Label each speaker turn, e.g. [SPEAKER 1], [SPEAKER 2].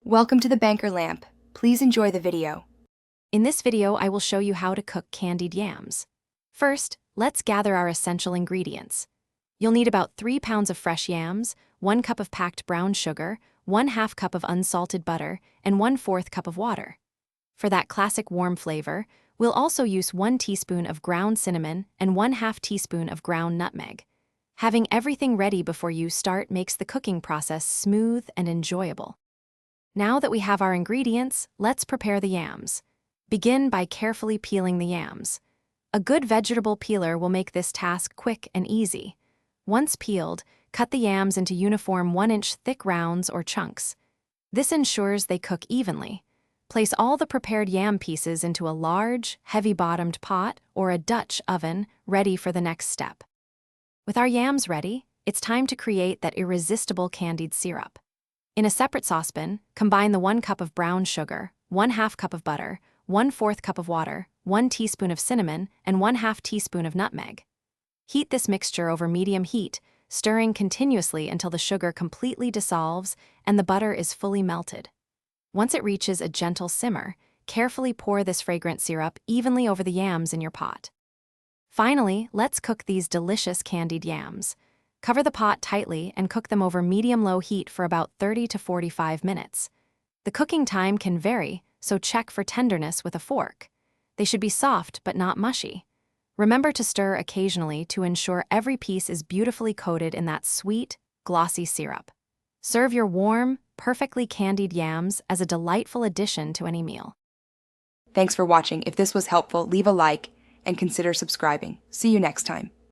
[SPEAKER 1] Welcome to the Banker Lamp. Please enjoy the video.
[SPEAKER 2] In this video, I will show you how to cook candied yams. First, let's gather our essential ingredients. You'll need about 3 pounds of fresh yams, 1 cup of packed brown sugar, 1/2 cup of unsalted butter, and 1/4 cup of water. For that classic warm flavor, we'll also use 1 teaspoon of ground cinnamon and 1/2 teaspoon of ground nutmeg. Having everything ready before you start makes the cooking process smooth and enjoyable. Now that we have our ingredients, let's prepare the yams. Begin by carefully peeling the yams. A good vegetable peeler will make this task quick and easy. Once peeled, cut the yams into uniform 1-inch thick rounds or chunks. This ensures they cook evenly. Place all the prepared yam pieces into a large, heavy-bottomed pot or a Dutch oven ready for the next step. With our yams ready, it's time to create that irresistible candied syrup. In a separate saucepan, combine the 1 cup of brown sugar, 1/2 cup of butter, 1/4 cup of water, 1 teaspoon of cinnamon, and 1/2 teaspoon of nutmeg. Heat this mixture over medium heat, stirring continuously until the sugar completely dissolves and the butter is fully melted. Once it reaches a gentle simmer, carefully pour this fragrant syrup evenly over the yams in your pot. Finally, let's cook these delicious candied yams. Cover the pot tightly and cook them over medium-low heat for about 30 to 45 minutes. The cooking time can vary, so check for tenderness with a fork. They should be soft but not mushy. Remember to stir occasionally to ensure every piece is beautifully coated in that sweet, glossy syrup. Serve your warm, perfectly candied yams as a delightful addition to any meal.
[SPEAKER 1] Thanks for watching. If this was helpful, leave a like and consider subscribing. See you next time.